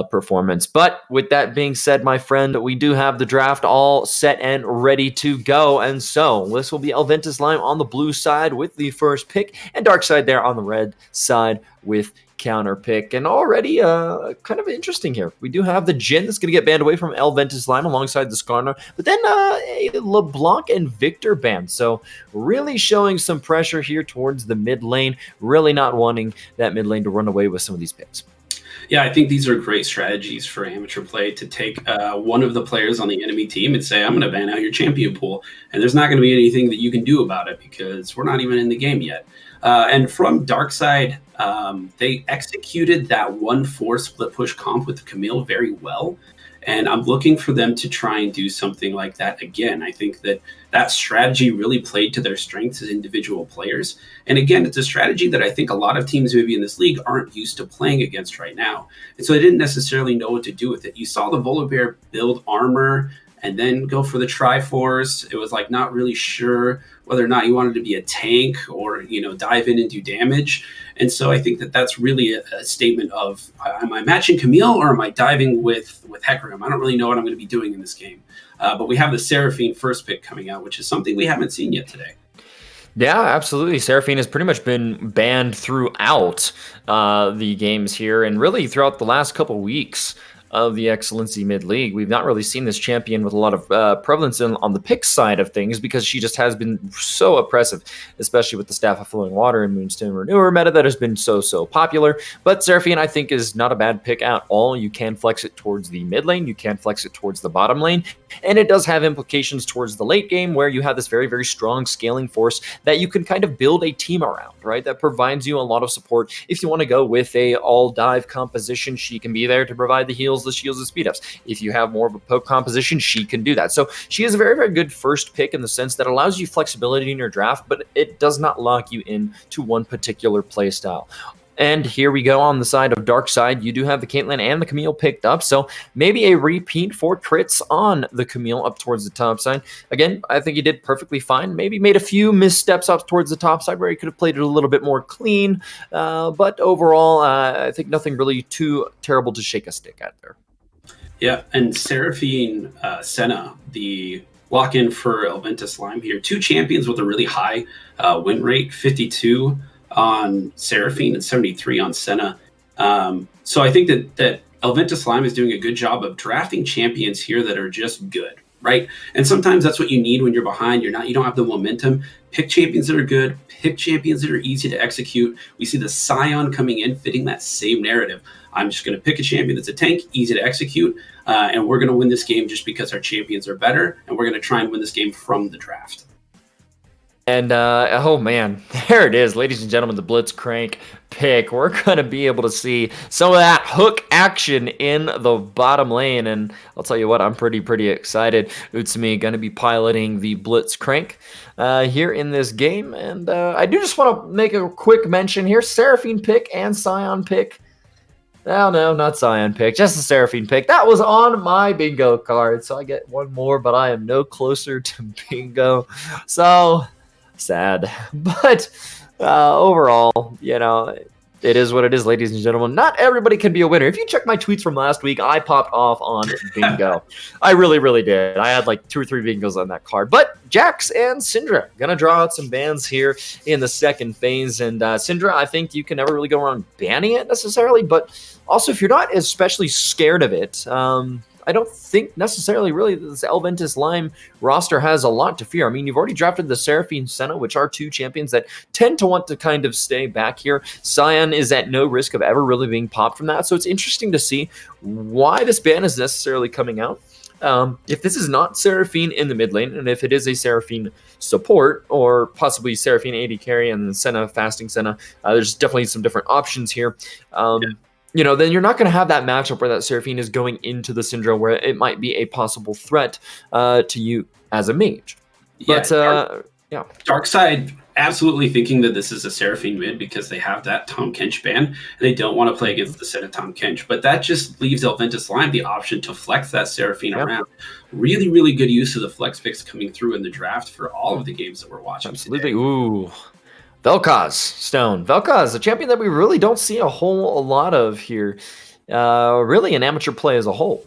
performance. But with that being said, my friend, we do have the draft all set and ready to go. And so this will be Elventus Lime on the blue side with the first pick, and Darkside there on the red side with counter pick. And already kind of interesting here. We do have the Jhin that's going to get banned away from Elventus Lime alongside the Skarner, but then a LeBlanc and Victor ban. So really showing some pressure here towards the mid lane, really not wanting that mid lane to run away with some of these picks. Yeah, I think these are great strategies for amateur play to take one of the players on the enemy team and say, I'm going to ban out your champion pool. And there's not going to be anything that you can do about it because we're not even in the game yet. And from Darkside, they executed that 1-4 split push comp with Camille very well. And I'm looking for them to try and do something like that again. I think that strategy really played to their strengths as individual players. And again, it's a strategy that I think a lot of teams maybe in this league aren't used to playing against right now. And so they didn't necessarily know what to do with it. You saw the Volibear build armor and then go for the Triforce. It was like not really sure whether or not you wanted to be a tank or, dive in and do damage. And so I think that's really a statement of, am I matching Camille or am I diving with Hecarim? I don't really know what I'm going to be doing in this game. But we have the Seraphine first pick coming out, which is something we haven't seen yet today. Yeah, absolutely. Seraphine has pretty much been banned throughout the games here and really throughout the last couple weeks of the Excellency Mid-League. We've not really seen this champion with a lot of prevalence on the pick side of things because she just has been so oppressive, especially with the Staff of Flowing Water and Moonstone Renewer meta that has been so popular. But Seraphine, I think, is not a bad pick at all. You can flex it towards the mid lane, you can flex it towards the bottom lane, and it does have implications towards the late game where you have this very, very strong scaling force that you can kind of build a team around, right? That provides you a lot of support. If you want to go with a all-dive composition, she can be there to provide the heals, the shields, the speed ups. If you have more of a poke composition, she can do that. So she is a very, very good first pick in the sense that allows you flexibility in your draft, but it does not lock you in to one particular play style. And here we go on the side of Darkside. You do have the Caitlyn and the Camille picked up, so maybe a repeat for crits on the Camille up towards the top side. Again, I think he did perfectly fine. Maybe made a few missteps up towards the top side where he could have played it a little bit more clean, but overall, I think nothing really too terrible to shake a stick at there. Yeah, and Seraphine Senna, the lock-in for Elventus Lime here. Two champions with a really high win rate, 52 on Seraphine and 73 on Senna. So I think that Elventus Lime is doing a good job of drafting champions here that are just good, right? And sometimes that's what you need when you're behind. You don't have the momentum. Pick champions that are good. Pick champions that are easy to execute. We see the Scion coming in, fitting that same narrative. I'm just going to pick a champion that's a tank, easy to execute, and we're going to win this game just because our champions are better, and we're going to try and win this game from the draft. And, oh man, there it is, ladies and gentlemen, the Blitzcrank pick. We're going to be able to see some of that hook action in the bottom lane, and I'll tell you what, I'm pretty excited. Utsumi going to be piloting the Blitzcrank here in this game, and I do just want to make a quick mention here, Seraphine pick and Scion pick. No, not Scion pick, just the Seraphine pick. That was on my bingo card, so I get one more, but I am no closer to bingo. So sad. But overall, it is what it is, ladies and gentlemen. Not everybody can be a winner. If you check my tweets from last week, I popped off on bingo. I really did. I had like 2 or 3 bingos on that card. But Jax and Syndra gonna draw out some bans here in the second phase. And Syndra, I think you can never really go around banning it necessarily. But also, if you're not especially scared of it, I don't think necessarily really this Elventus Lime roster has a lot to fear. I mean, you've already drafted the Seraphine Senna, which are 2 champions that tend to want to kind of stay back here. Scion is at no risk of ever really being popped from that. So it's interesting to see why this ban is necessarily coming out. If this is not Seraphine in the mid lane, and if it is a Seraphine support, or possibly Seraphine AD carry and Senna, fasting Senna, there's definitely some different options here. Then you're not going to have that matchup where that Seraphine is going into the Syndra where it might be a possible threat to you as a mage. But, Darkside absolutely thinking that this is a Seraphine mid because they have that Tahm Kench ban, and they don't want to play against the set of Tahm Kench. But that just leaves Elventus Lime the option to flex that Seraphine around. Really good use of the flex picks coming through in the draft for all of the games that we're watching Absolutely. today. Ooh. Vel'Koz Stone. Vel'Koz, a champion that we really don't see a whole lot of here really in amateur play as a whole.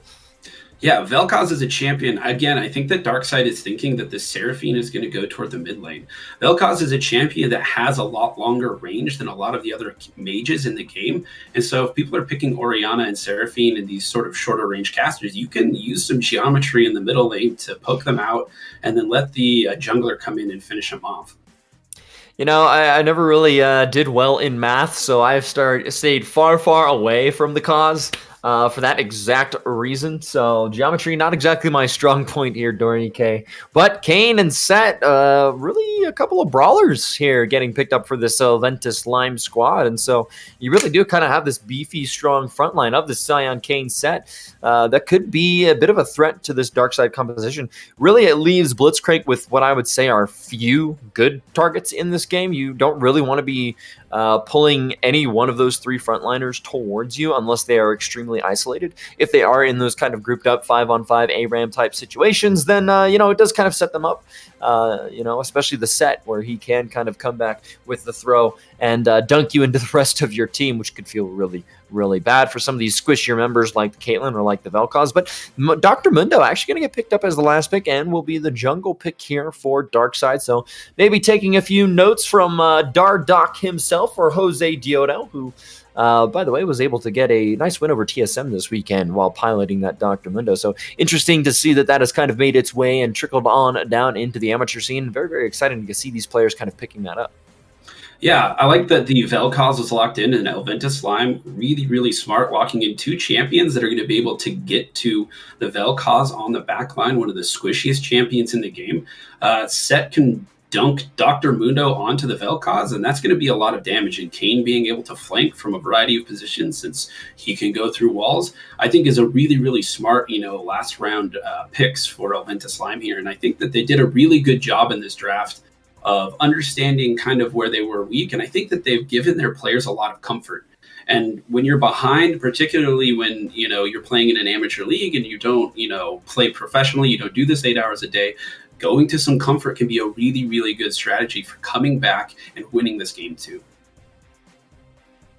Yeah, Vel'Koz is a champion. Again, I think that Darkside is thinking that the Seraphine is going to go toward the mid lane. Vel'Koz is a champion that has a lot longer range than a lot of the other mages in the game. And so if people are picking Orianna and Seraphine and these sort of shorter range casters, you can use some geometry in the middle lane to poke them out and then let the jungler come in and finish them off. You know, I never really did well in math, so I've stayed far, far away from the cause for that exact reason. So geometry, not exactly my strong point here, Dorian K. But Kane and Set, really a couple of brawlers here getting picked up for this Elventus Lime squad. And so you really do kind of have this beefy, strong front line of the Sion Kane Set that could be a bit of a threat to this Darkside composition. Really, it leaves Blitzcrank with what I would say are few good targets in this game. You don't really want to be pulling any one of those three frontliners towards you unless they are extremely isolated. If they are in those kind of grouped up 5-on-5 ARAM type situations, then it does kind of set them up. Especially the Set where he can kind of come back with the throw and dunk you into the rest of your team, which could feel really, really bad for some of these squishier members like Caitlyn or like the Vel'Koz. But Dr. Mundo actually going to get picked up as the last pick and will be the jungle pick here for Darkside. So maybe taking a few notes from Dardoc himself or Jose Diodo, who by the way, was able to get a nice win over TSM this weekend while piloting that Dr. Mundo. So interesting to see that has kind of made its way and trickled on down into the amateur scene. Very, very exciting to see these players kind of picking that up. Yeah, I like that the Vel'Koz was locked in and Elventus Slime. Really, really smart, locking in two champions that are going to be able to get to the Vel'Koz on the back line, one of the squishiest champions in the game. Set can dunk Dr. Mundo onto the Vel'Koz, and that's going to be a lot of damage. And Kane being able to flank from a variety of positions since he can go through walls, I think is a really, really smart, last round picks for Elventus Slime here. And I think that they did a really good job in this draft of understanding kind of where they were weak. And I think that they've given their players a lot of comfort. And when you're behind, particularly when, you're playing in an amateur league and you don't, play professionally, you don't do this 8 hours a day, going to some comfort can be a really, really good strategy for coming back and winning this game too.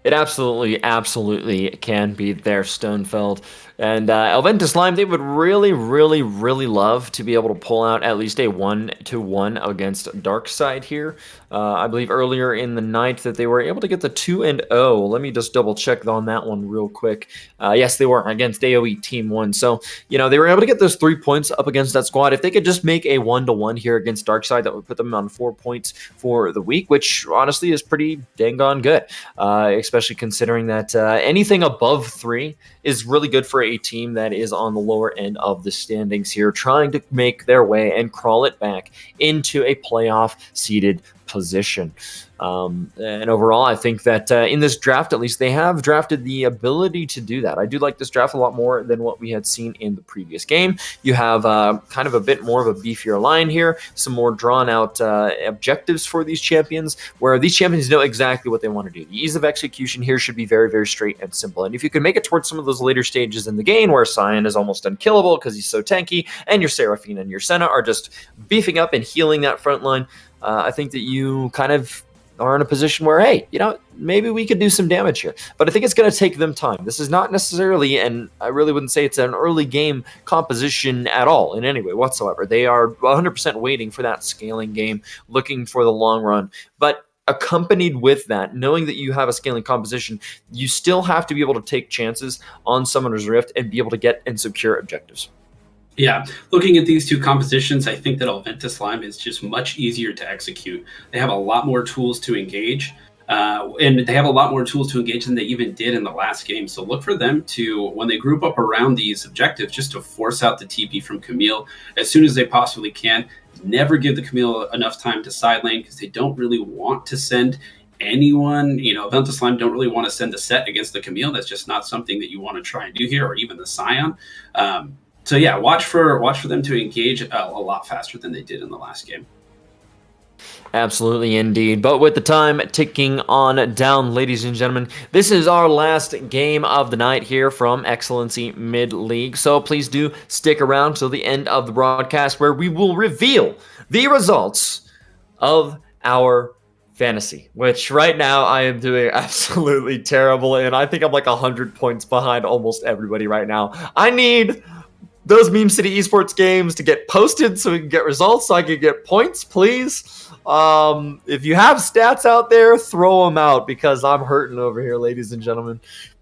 It absolutely, absolutely can be there, Stonefeld. And Elventus Slime, they would really, really, really love to be able to pull out at least a 1-1 against Darkside here. I believe earlier in the night that they were able to get the 2-0. Let me just double check on that one real quick. Yes, they were against AoE Team 1. So, they were able to get those 3 points up against that squad. If they could just make a 1-1 here against Darkside, that would put them on 4 points for the week, which honestly is pretty dang on good, especially considering that anything above 3 is really good for a team that is on the lower end of the standings here, trying to make their way and crawl it back into a playoff seeded position. And overall, I think that in this draft, at least, they have drafted the ability to do that. I do like this draft a lot more than what we had seen in the previous game. You have kind of a bit more of a beefier line here, some more drawn out objectives for these champions, where these champions know exactly what they want to do. The ease of execution here should be very, very straight and simple. And if you can make it towards some of those later stages in the game where Sion is almost unkillable because he's so tanky, and your Seraphine and your Senna are just beefing up and healing that front line, I think that you kind of are in a position where, hey, maybe we could do some damage here. But I think it's going to take them time. This is not necessarily, and I really wouldn't say it's an early game composition at all in any way whatsoever. They are 100% waiting for that scaling game, looking for the long run. But accompanied with that, knowing that you have a scaling composition, you still have to be able to take chances on Summoner's Rift and be able to get and secure objectives. Yeah, looking at these two compositions, I think that Elventus Slime is just much easier to execute. They have a lot more tools to engage, and they have a lot more tools to engage than they even did in the last game. So look for them to, when they group up around these objectives, just to force out the TP from Camille as soon as they possibly can. Never give the Camille enough time to side lane because they don't really want to send anyone, Elventus Slime don't really want to send the Set against the Camille. That's just not something that you want to try and do here, or even the Sion. So yeah, watch for them to engage a lot faster than they did in the last game. Absolutely, indeed. But with the time ticking on down, ladies and gentlemen, this is our last game of the night here from Excellency Mid-League. So please do stick around till the end of the broadcast where we will reveal the results of our Fantasy, which right now I am doing absolutely terrible in. I think I'm like 100 points behind almost everybody right now. I need those Meme City Esports games to get posted so we can get results, so I can get points, please. If you have stats out there, throw them out because I'm hurting over here, ladies and gentlemen.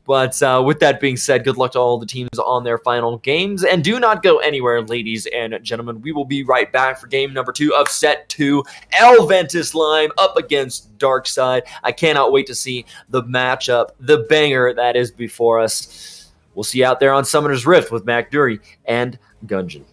But with that being said, good luck to all the teams on their final games. And do not go anywhere, ladies and gentlemen. We will be right back for game number 2 of set 2. Elventus Lime up against Darkside. I cannot wait to see the matchup, the banger that is before us. We'll see you out there on Summoner's Rift with Mac Dury and Gungeon.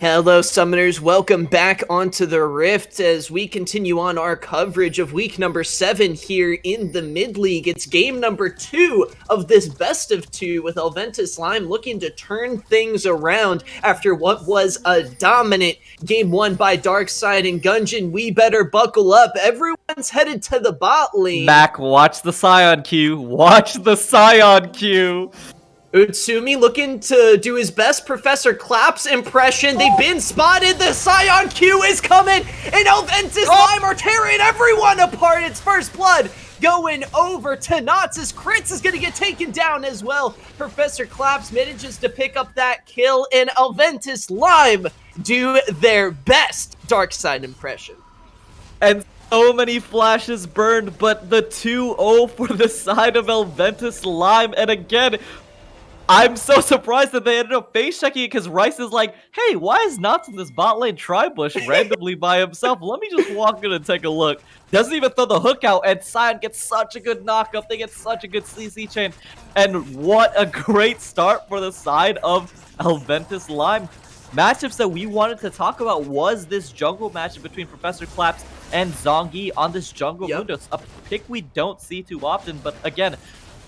Hello, Summoners. Welcome back onto the Rift as we continue on our coverage of week number 7 here in the mid-league. It's game number 2 of this best of 2 with Elventus Lime looking to turn things around after what was a dominant game 1 by Darkside and Gungeon. We better buckle up. Everyone's headed to the bot lane. Mac, watch the Scion Q. Watch the Scion Q. Utsumi looking to do his best Professor Clap's impression. They've been spotted. The Scion Q is coming. And Elventus Lime are tearing everyone apart. It's first blood going over to Knots as Crits is going to get taken down as well. Professor Claps manages to pick up that kill. And Elventus Lime do their best Darkside impression. And so many flashes burned, but the 2-0 for the side of Elventus Lime. And again, I'm so surprised that they ended up face checking it because Rice is like, hey, why is Knots in this bot lane tri-bush randomly by himself? Let me just walk in and take a look. Doesn't even throw the hook out, and Scion gets such a good knock-up. They get such a good CC chain. And what a great start for the side of Elventus Lime. Matchups that we wanted to talk about was this jungle matchup between Professor Claps and Zongi on this jungle Mundos. A pick we don't see too often, but again,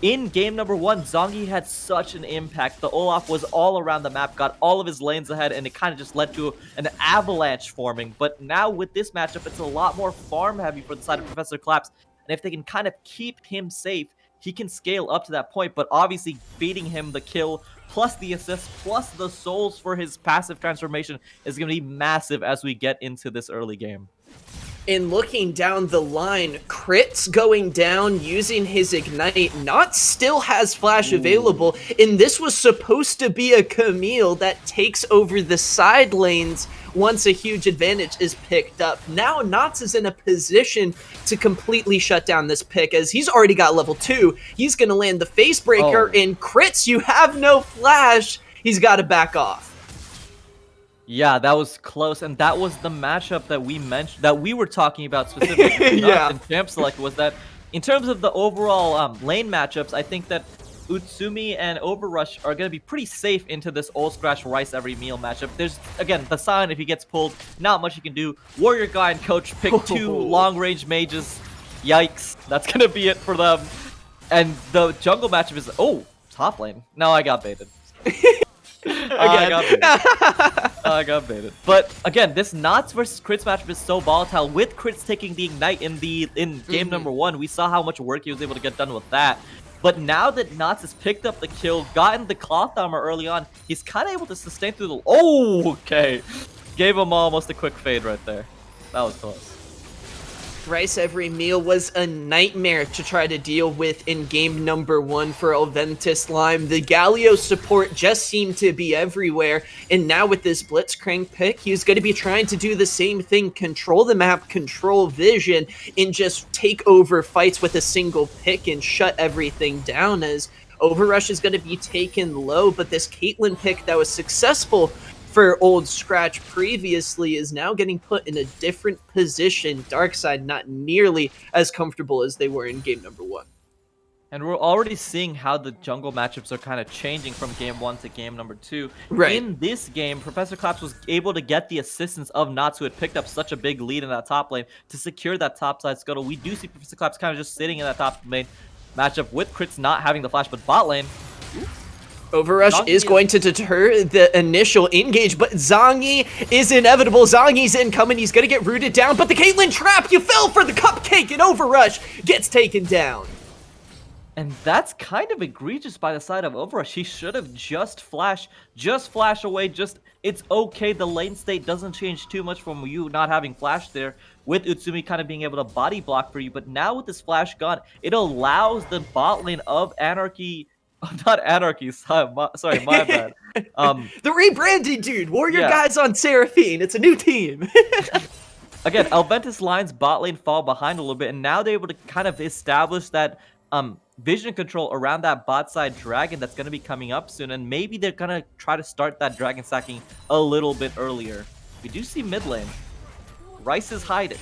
in game number 1, Zongi had such an impact. The Olaf was all around the map, got all of his lanes ahead, and it kind of just led to an avalanche forming. But now with this matchup, it's a lot more farm heavy for the side of Professor Claps. And if they can kind of keep him safe, he can scale up to that point. But obviously, feeding him the kill, plus the assist, plus the souls for his passive transformation is going to be massive as we get into this early game. In looking down the line, Crits going down using his Ignite. Not still has Flash available, and this was supposed to be a Camille that takes over the side lanes once a huge advantage is picked up. Now Knots is in a position to completely shut down this pick as he's already got level 2. He's going to land the Face Breaker, and Crits, you have no Flash. He's got to back off. Yeah, that was close, and that was the matchup that we mentioned, that we were talking about specifically. Yeah. And Champ Select was that in terms of the overall lane matchups, I think that Utsumi and Overrush are going to be pretty safe into this old scratch Rice every meal matchup. There's, again, the Scion, if he gets pulled, not much you can do. Warrior Guy and Coach pick 2 long-range mages. Yikes. That's going to be it for them. And the jungle matchup is, oh, top lane. No, I got baited. I got baited. But again, this Knots versus Crits matchup is so volatile. With Crits taking the Ignite in game number 1, we saw how much work he was able to get done with that. But now that Knots has picked up the kill, gotten the cloth armor early on, he's kind of able to sustain through the... Oh, okay. Gave him almost a quick fade right there. That was close. Rice every meal was a nightmare to try to deal with in game number 1 for Elventus Lime. The Galio support just seemed to be everywhere, and now with this Blitzcrank pick, he's going to be trying to do the same thing, control the map, control vision, and just take over fights with a single pick and shut everything down as Overrush is going to be taken low, but this Caitlyn pick that was successful for Old Scratch previously is now getting put in a different position. Darkside not nearly as comfortable as they were in game number 1. And we're already seeing how the jungle matchups are kind of changing from game 1 to game number 2. Right. In this game, Professor Claps was able to get the assistance of Knots, who had picked up such a big lead in that top lane, to secure that top side scuttle. We do see Professor Claps kind of just sitting in that top lane matchup with Crits not having the flash, but bot lane. Overrush is going to deter the initial engage, but Zongi is inevitable. Zongi's incoming. He's going to get rooted down, but the Caitlyn trap, you fell for the cupcake, and Overrush gets taken down. And that's kind of egregious by the side of Overrush. He should have just flash away. It's okay. The lane state doesn't change too much from you not having flash there, with Utsumi kind of being able to body block for you. But now with this flash gone, it allows the bot lane of Anarchy... Not Anarchy, sorry, my bad. The rebranding, dude. Warrior Guys on Seraphine. It's a new team. Again, Elventus Line's bot lane fall behind a little bit, and now they're able to kind of establish that vision control around that bot side dragon that's going to be coming up soon, and maybe they're going to try to start that dragon stacking a little bit earlier. We do see mid lane. Rice is hiding.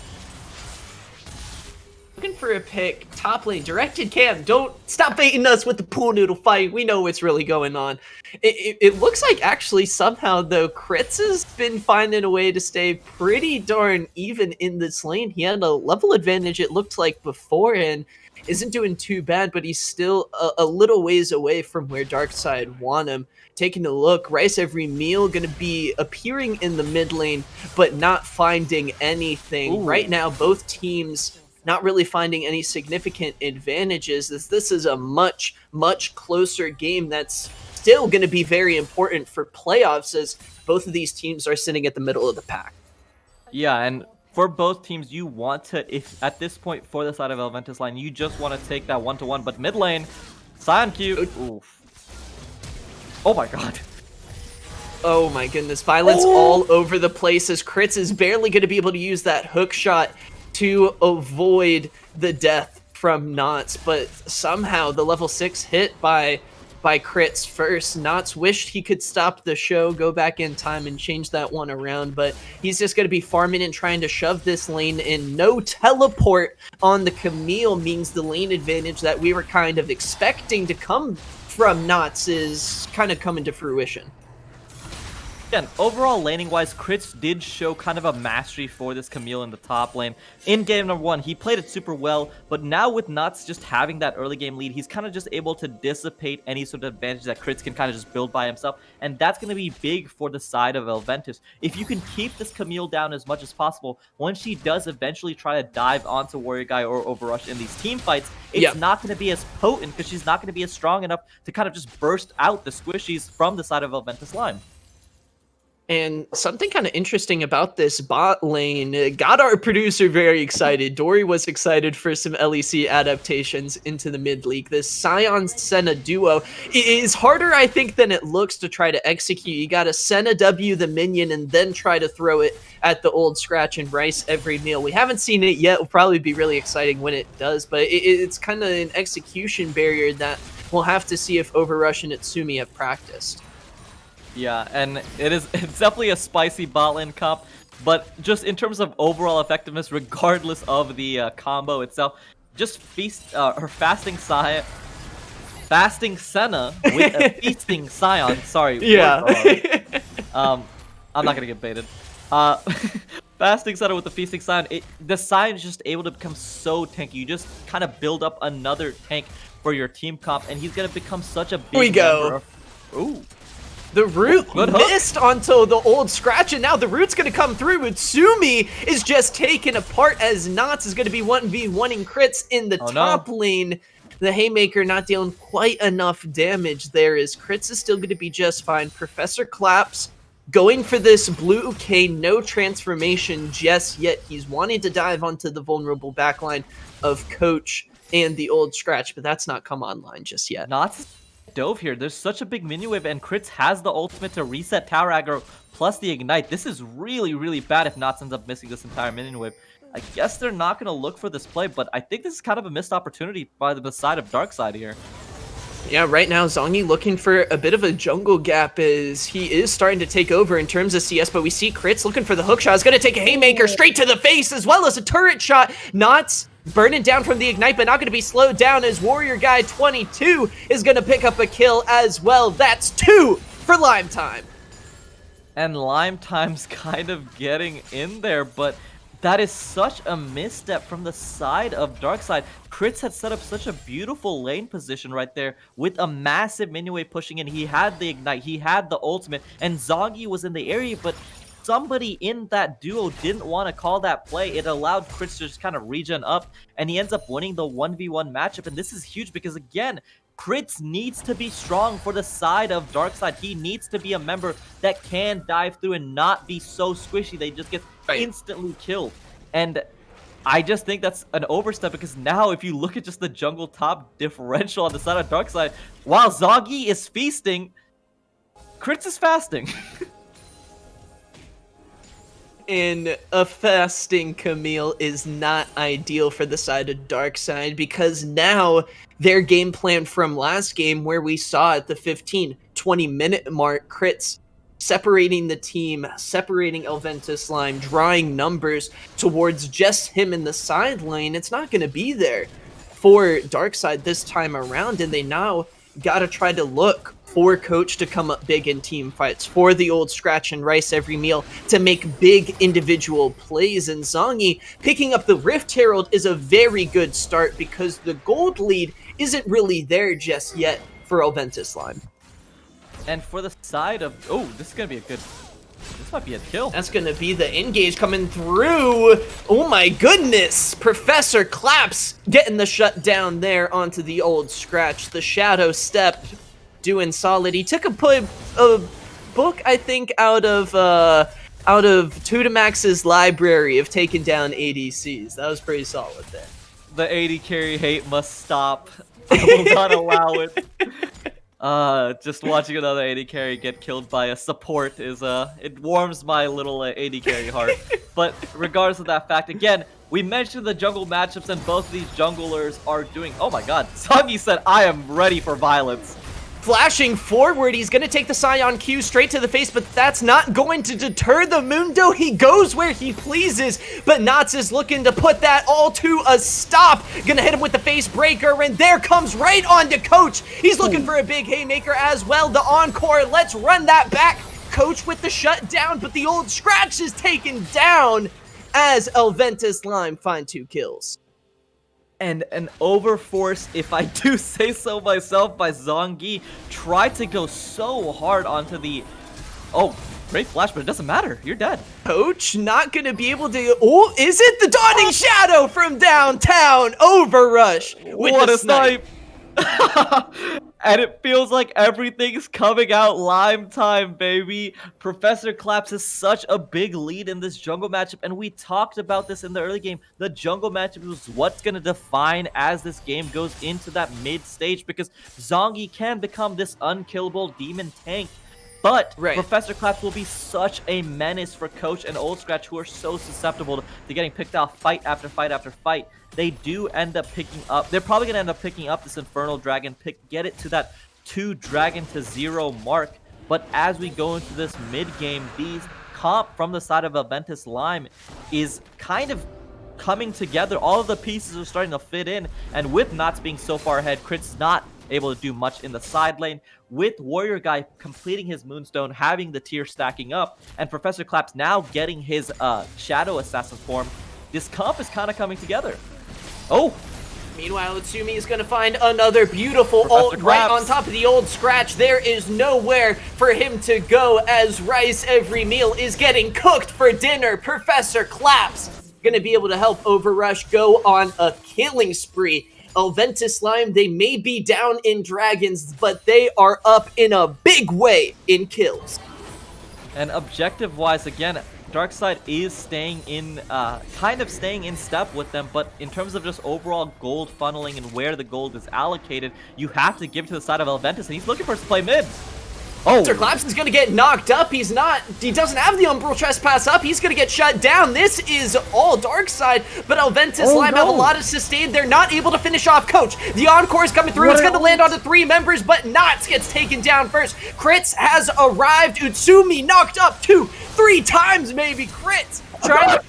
looking for a pick, top lane, directed cam. Don't stop baiting us with the pool noodle fight. We know what's really going on. It looks like actually somehow though, Kritz has been finding a way to stay pretty darn even in this lane. He had a level advantage, it looked like, before, and isn't doing too bad, but he's still a little ways away from where Darkside want him. Taking a look, Rice every meal going to be appearing in the mid lane, but not finding anything. Ooh. Right now, both teams not really finding any significant advantages, as this is a much, much closer game that's still going to be very important for playoffs, as both of these teams are sitting at the middle of the pack. Yeah, and for both teams, you want to, if at this point for the side of Elventus line, you just want to take that 1-to-1, but mid lane, Sion Q, oof. Oh my god. Oh my goodness, violence all over the place, as Kritz is barely going to be able to use that hook shot to avoid the death from Knots, but somehow the level 6 hit by Kritz first. Knots wished he could stop the show, go back in time and change that one around, but he's just going to be farming and trying to shove this lane in. No teleport on the Camille means the lane advantage that we were kind of expecting to come from Knots is kind of coming to fruition. Again, overall laning-wise, Kritz did show kind of a mastery for this Camille in the top lane. In game number 1, he played it super well, but now with Nuts just having that early game lead, he's kind of just able to dissipate any sort of advantage that Kritz can kind of just build by himself, and that's going to be big for the side of Elventus. If you can keep this Camille down as much as possible, when she does eventually try to dive onto Warrior Guy or Overrush in these team fights, it's not going to be as potent because she's not going to be as strong enough to kind of just burst out the squishies from the side of Elventus line. And something kind of interesting about this bot lane got our producer very excited. Dory was excited for some LEC adaptations into the mid league. This Sion Senna duo is harder, I think, than it looks to try to execute. You got to Senna W the minion and then try to throw it at the old Scratch and Rice every meal. We haven't seen it yet. It'll probably be really exciting when it does, but it's kind of an execution barrier that we'll have to see if Overrush and Itsumi have practiced. Yeah, and it's definitely a spicy bot lane comp, but just in terms of overall effectiveness, regardless of the combo itself, just her fasting Senna with a feasting Sion. Sorry. Yeah. I'm not gonna get baited. Fasting Senna with the feasting Sion. The Sion is just able to become so tanky. You just kind of build up another tank for your team comp, and he's gonna become such a big member of... Ooh. The root missed onto the old Scratch, and now the root's going to come through. Utsumi is just taken apart as Knots is going to be 1v1ing Kritz in the top lane. The Haymaker not dealing quite enough damage there, as Kritz is still going to be just fine. Professor Claps going for this blue K, no transformation just yet. He's wanting to dive onto the vulnerable backline of Coach and the old Scratch, but that's not come online just yet. Knots dove here. There's such a big minion wave, and Kritz has the ultimate to reset tower aggro plus the ignite. This is really, really bad if Knots ends up missing this entire minion wave. I guess they're not going to look for this play, but I think this is kind of a missed opportunity by the side of Darkside here. Yeah, right now Zongi looking for a bit of a jungle gap as he is starting to take over in terms of CS, but we see Kritz looking for the hook shot. He's going to take a Haymaker straight to the face as well as a turret shot. Knots burning down from the ignite, but not going to be slowed down as Warrior Guy 22 is going to pick up a kill as well. That's 2 for Lime Time. And Lime Time's kind of getting in there, but that is such a misstep from the side of Darkside. Kritz had set up such a beautiful lane position right there with a massive minion wave pushing in. He had the ignite, he had the ultimate, and Zongi was in the area, but somebody in that duo didn't want to call that play. It allowed Kritz to just kind of regen up, and he ends up winning the 1v1 matchup. And this is huge because, again, Kritz needs to be strong for the side of Darkside. He needs to be a member that can dive through and not be so squishy they just get instantly killed. And I just think that's an overstep because now if you look at just the jungle top differential on the side of Darkside, while Zongi is feasting, Kritz is fasting. And a fasting Camille is not ideal for the side of Darkside because now their game plan from last game where we saw at the 15-20 minute mark, Kritz separating the team, separating Elventus Slime, drawing numbers towards just him in the side lane. It's not going to be there for Darkside this time around, and they now gotta try to look for Coach to come up big in team fights, for the old scratch and rice every meal to make big individual plays. And Zongi picking up the Rift Herald is a very good start because the gold lead isn't really there just yet for Elventus Slime. And for the side of... Oh, this is going to be a good... This might be a kill. That's going to be the engage coming through. Oh my goodness. Professor Claps getting the shutdown there onto the old scratch. The Shadow Step doing solid. He took a book, I think, out of Tutamax's library of taking down ADCs. That was pretty solid there. The AD carry hate must stop. I will not allow it. Just watching another AD carry get killed by a support is, it warms my little AD carry heart. But regardless of that fact, again, we mentioned the jungle matchups and both of these junglers are doing... Oh my god, Soggy said, I am ready for violence. Flashing forward, he's going to take the Scion Q straight to the face, but that's not going to deter the Mundo. He goes where he pleases, but Knots is looking to put that all to a stop. Gonna hit him with the face breaker, and there comes right on to Coach. He's looking for a big haymaker as well. The encore, let's run that back. Coach with the shutdown, but the old scratch is taken down as Elventus Slime find 2 kills. And an overforce, if I do say so myself, by Zongi, tried to go so hard onto the... Oh, great flash, but it doesn't matter. You're dead. Coach not gonna be able to... Oh, is it the Dawning Shadow from downtown? Overrush with What the a snipe! And it feels like everything's coming out Lime time, baby. Professor Claps has such a big lead in this jungle matchup, and we talked about this in the early game. The jungle matchup was what's going to define as this game goes into that mid stage, because Zongi can become this unkillable demon tank. But Professor Claps will be such a menace for Coach and Old Scratch, who are so susceptible to getting picked off fight after fight after fight. They do end up picking up... They're probably going to end up picking up this Infernal Dragon, get it to that 2 dragon to 0 mark. But as we go into this mid-game, these comp from the side of Elventus Slime is kind of coming together. All of the pieces are starting to fit in. And with Knots being so far ahead, Crit's not able to do much in the side lane. With Warrior Guy completing his Moonstone, having the tier stacking up, and Professor Claps now getting his Shadow Assassin form, this comp is kind of coming together. Oh! Meanwhile, Utsumi is going to find another beautiful ult right on top of the old scratch. There is nowhere for him to go as Rice every meal is getting cooked for dinner. Professor Claps going to be able to help Overrush go on a killing spree. Elventus Slime, they may be down in dragons, but they are up in a big way in kills. And objective-wise, again, Darkside is staying in, kind of staying in step with them, but in terms of just overall gold funneling and where the gold is allocated, you have to give it to the side of Elventus, and he's looking for us to play mid. Oh, Sir Claps is gonna get knocked up. He doesn't have the Umbral Trespass up. He's gonna get shut down. This is all Darkside, but Elventus Slime have a lot of sustain. They're not able to finish off Coach. The encore is coming through. It's gonna land onto 3 members, but Knots gets taken down first. Crits has arrived. Utsumi knocked up 2, 3 times maybe. Crits trying to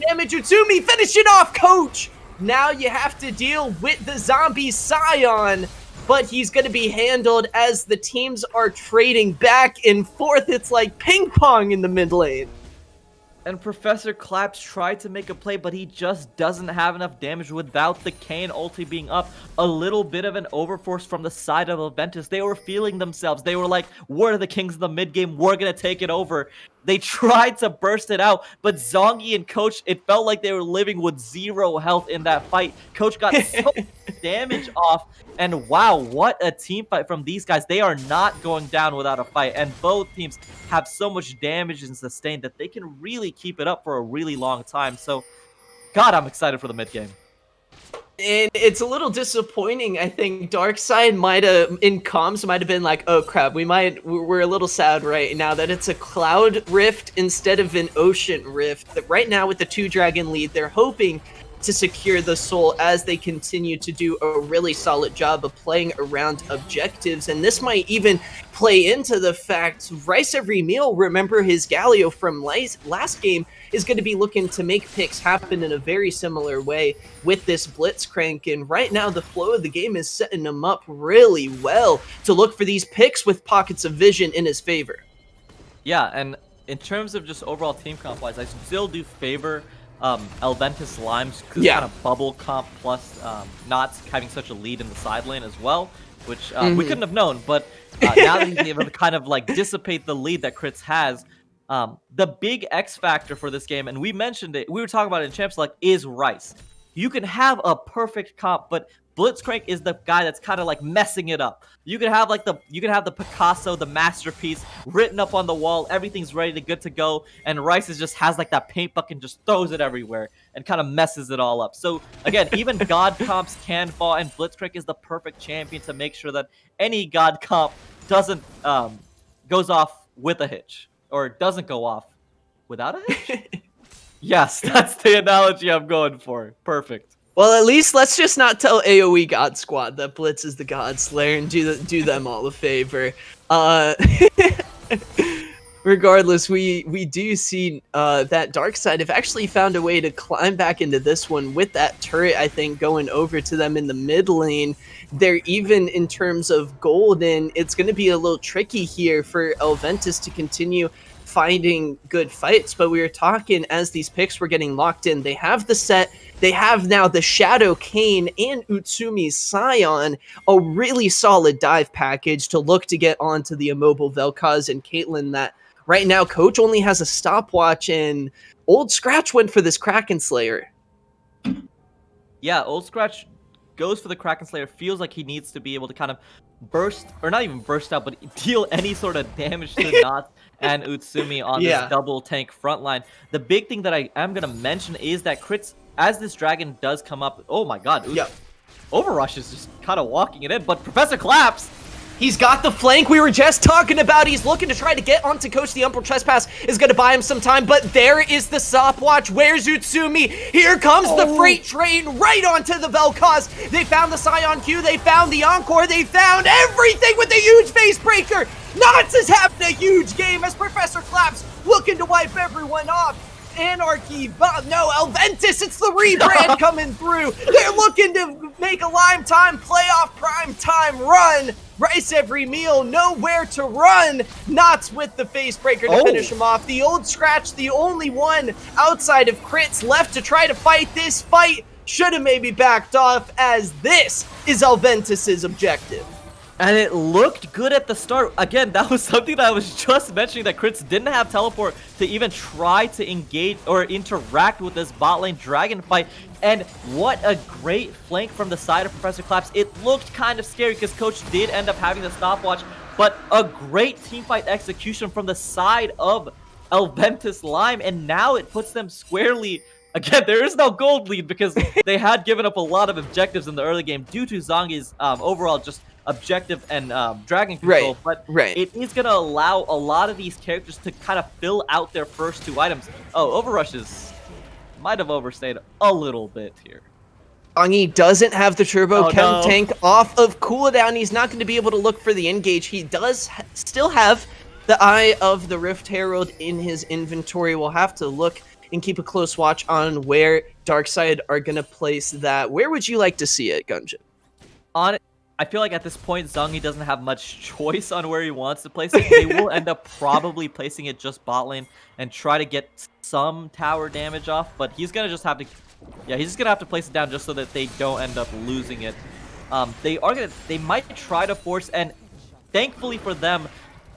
damage Utsumi, finishing off Coach. Now you have to deal with the zombie Scion, but he's going to be handled as the teams are trading back and forth. It's like ping pong in the mid lane. And Professor Claps tried to make a play, but he just doesn't have enough damage without the Kayn ulti being up. A little bit of an overforce from the side of Elventus. They were feeling themselves. They were like, we're the kings of the mid game. We're going to take it over. They tried to burst it out, but Zongi and Coach, it felt like they were living with 0 health in that fight. Coach got so much damage off, and wow, what a team fight from these guys. They are not going down without a fight, and both teams have so much damage and sustain that they can really keep it up for a really long time. So, God, I'm excited for the mid game. And it's a little disappointing. I think Darkside might have, in comms, might have been like, oh crap, we're a little sad right now that it's a Cloud Rift instead of an Ocean Rift. That right now with the 2 dragon lead, they're hoping to secure the soul as they continue to do a really solid job of playing around objectives. And this might even play into the fact Rice Every Meal, remember his Galio from last game, is going to be looking to make picks happen in a very similar way with this Blitzcrank. And right now, the flow of the game is setting him up really well to look for these picks with pockets of vision in his favor. Yeah, and in terms of just overall team comp-wise, I still do favor Elventus Lime's kind of bubble comp plus not having such a lead in the side lane as well, which we couldn't have known. But now that he's able to kind of like dissipate the lead that Crits has, the big X factor for this game, and we mentioned it, we were talking about it in Champs, like, is Rice. You can have a perfect comp, but Blitzcrank is the guy that's kind of like messing it up. You can have like the Picasso, the masterpiece written up on the wall. Everything's ready to good to go, and Rice just has like that paint bucket and just throws it everywhere and kind of messes it all up. So again, even God comps can fall, and Blitzcrank is the perfect champion to make sure that any God comp doesn't goes off with a hitch, or doesn't go off without a hitch. Yes, that's the analogy I'm going for. Perfect. Well, at least let's just not tell AoE God Squad that Blitz is the God Slayer and do them all a favor. Regardless, we do see that Darkside have actually found a way to climb back into this one with that turret, I think, going over to them in the mid lane. They're even in terms of gold, and it's going to be a little tricky here for Elventus to continue finding good fights. But we were talking as these picks were getting locked in, they have the set, they have now the Shadow Kane and Utsumi's Scion, a really solid dive package to look to get onto the immobile Vel'Koz and Caitlyn that right now Coach only has a stopwatch, and Old Scratch went for this Kraken Slayer. Yeah, Old Scratch goes for the Kraken Slayer, feels like he needs to be able to kind of burst, or not even burst out, but deal any sort of damage to Knots and Utsumi on this double tank front line. The big thing that I am going to mention is that Crits, as this dragon does come up, oh my god, Overrush is just kind of walking it in, but Professor Claps, he's got the flank we were just talking about. He's looking to try to get onto Coach. The Umbral Trespass is going to buy him some time, but there is the stopwatch. Where's Utsumi? Here comes the freight train right onto the Vel'Koz. They found the Scion Q. They found the Encore. They found everything with the huge face breaker. Knots is having a huge game as Professor Claps looking to wipe everyone off. Anarchy, but no, Elventus, it's the rebrand coming through. They're looking to make a Lime Time playoff prime time run. Rice Every Meal, nowhere to run. Knots with the face breaker to finish him off. The Old Scratch, the only one outside of Crits left to try to fight this fight, should have maybe backed off, as this is Elventus's objective. And it looked good at the start. Again, that was something that I was just mentioning, that Crits didn't have teleport to even try to engage or interact with this bot lane dragon fight. And what a great flank from the side of Professor Claps. It looked kind of scary because Coach did end up having the stopwatch, but a great teamfight execution from the side of Elventus Lime, and now it puts them squarely. Again, there is no gold lead because they had given up a lot of objectives in the early game due to Zongi's overall just objective and dragon control, but it is going to allow a lot of these characters to kind of fill out their first two items. Oh, Overrush might have overstayed a little bit here. Zongi doesn't have the Turbo Chem tank off of cooldown. He's not going to be able to look for the engage. He does still have the Eye of the Rift Herald in his inventory. We'll have to look and keep a close watch on where Darkside are going to place that. Where would you like to see it, Gunjan? I feel like at this point, Zongi doesn't have much choice on where he wants to place it. They will end up probably placing it just bot lane and try to get some tower damage off, but he's going to just have to, he's just going to have to place it down just so that they don't end up losing it. They might try to force, and thankfully for them,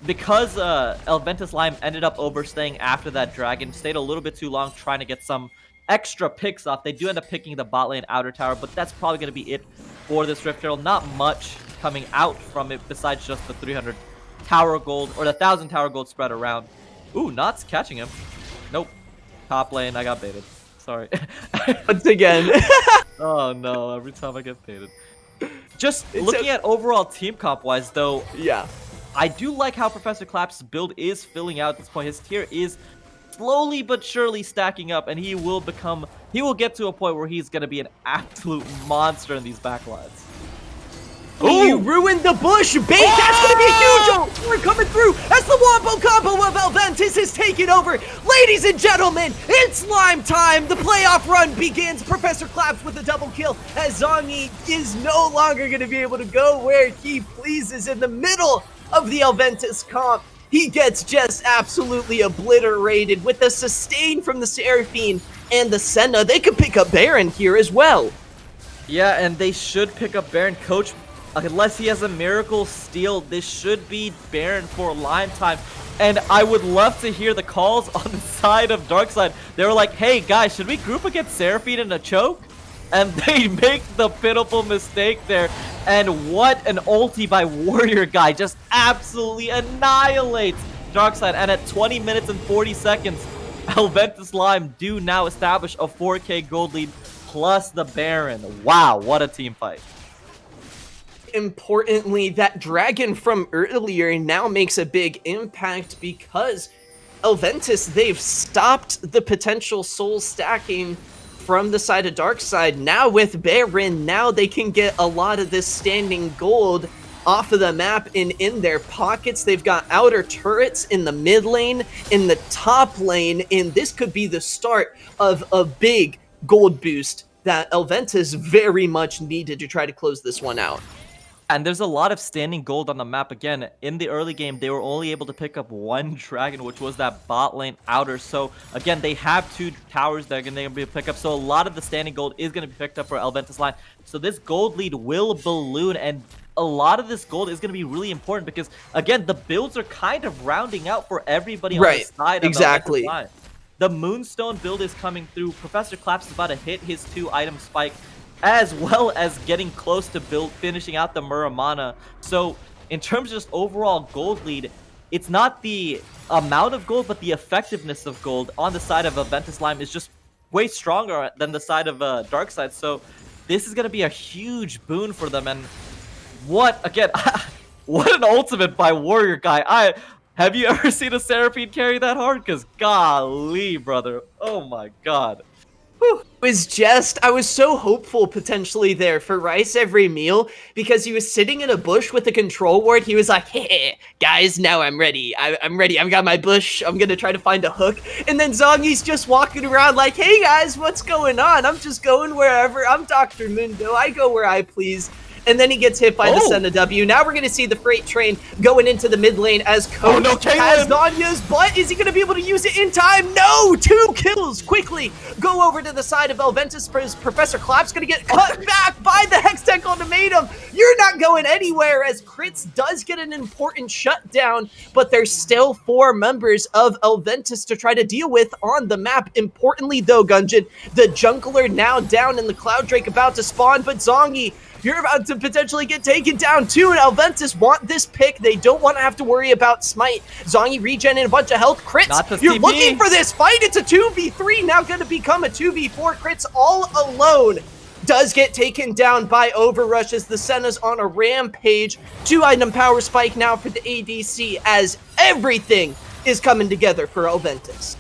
because Elventus Lime ended up overstaying after that dragon, stayed a little bit too long trying to get some extra picks off. They do end up picking the bot lane outer tower, but that's probably going to be it for this Rift Herald. Not much coming out from it besides just the 300 tower gold, or the 1,000 tower gold spread around. Ooh, Knots catching him. Nope. Top lane, I got baited. Sorry. Once again. Oh no, every time I get baited. Just looking at overall team comp wise though, I do like how Professor Claps' build is filling out at this point. His tier is slowly but surely stacking up, and he will get to a point where he's going to be an absolute monster in these backlines. You ruined the bush, bait! That's gonna be a huge we're coming through as the Wombo combo of Elventus is taking over. Ladies and gentlemen, it's slime time! The playoff run begins. Professor claps with a double kill as Zongi is no longer gonna be able to go where he pleases in the middle of the Elventus comp. He gets just absolutely obliterated with a sustain from the Seraphine and the Senna. They could pick up Baron here as well. Yeah, and they should pick up Baron. Coach, unless he has a miracle steal, this should be Baron for Lime time. And I would love to hear the calls on the side of Darkside. They were like, hey guys, should we group against Seraphine in a choke? And they make the pitiful mistake there. And what an ulti by Warrior Guy, just absolutely annihilates Darkside. And at 20 minutes and 40 seconds, Elventus Lime do now establish a 4K gold lead plus the Baron. Wow, what a team fight. Importantly, that dragon from earlier now makes a big impact because Elventus, they've stopped the potential soul stacking from the side of Darkside. Now with Baron, now they can get a lot of this standing gold off of the map and in their pockets. They've got outer turrets in the mid lane, in the top lane, and this could be the start of a big gold boost that Elventus very much needed to try to close this one out. And there's a lot of standing gold on the map. Again, in the early game, they were only able to pick up one dragon, which was that bot lane outer. So, again, they have 2 towers that are going to be picked up. So, a lot of the standing gold is going to be picked up for Elventus line. So, this gold lead will balloon, and a lot of this gold is going to be really important because, again, the builds are kind of rounding out for everybody on the side of exactly. Elventus line. The Moonstone build is coming through. Professor Claps is about to hit his 2-item spike, as well as getting close to finishing out the Muramana. So in terms of just overall gold lead, it's not the amount of gold, but the effectiveness of gold on the side of Elventus Lime is just way stronger than the side of Darkside. So this is going to be a huge boon for them. And what an ultimate by Warrior Guy. Have you ever seen a Seraphine carry that hard? Because golly, brother. Oh my god. I was so hopeful potentially there for Rice every meal because he was sitting in a bush with a control ward. He was like, hey, guys, now I'm ready. I'm ready. I've got my bush. I'm going to try to find a hook. And then Zongi's just walking around like, hey, guys, what's going on? I'm just going wherever. I'm Dr. Mundo. I go where I please. And then he gets hit by the Senna W. Now we're going to see the freight train going into the mid lane as Coach has Zanya's butt. Is he going to be able to use it in time? No! 2 kills quickly go over to the side of Elventus. Professor Clap's going to get cut back by the Hextech Ultimatum. You're not going anywhere as Crits does get an important shutdown, but there's still 4 members of Elventus to try to deal with on the map. Importantly, though, Gungeon, the jungler now down and the Cloud Drake about to spawn, but Zongi, you're about to potentially get taken down too, and Elventus want this pick. They don't want to have to worry about Smite. Zongi regenerating a bunch of health. Crits, you're looking for this fight. It's a 2v3, now going to become a 2v4. Crits all alone does get taken down by Overrush as the Senna's on a rampage. 2-item power spike now for the ADC as everything is coming together for Elventus.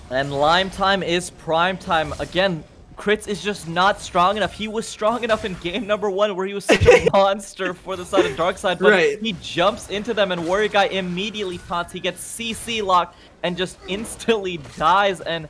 And Lime time is prime time. Again, Crits is just not strong enough. He was strong enough in game number 1 where he was such a monster for the side of Darkside, but he jumps into them and Warrior Guy immediately taunts. He gets CC locked and just instantly dies. And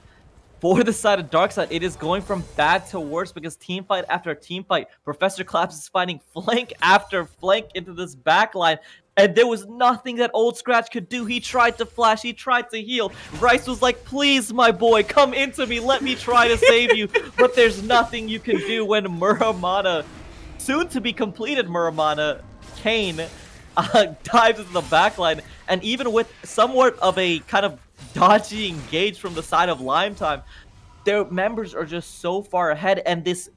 for the side of Darkside, it is going from bad to worse because team fight after team fight, Professor Claps is fighting flank after flank into this backline. And there was nothing that Old Scratch could do. He tried to flash, he tried to heal. Rice was like, please, my boy, come into me. Let me try to save you. But there's nothing you can do when Muramana, soon to be completed Muramana, Kane, dives into the backline. And even with somewhat of a kind of dodgy engage from the side of Lime time, their members are just so far ahead. And this,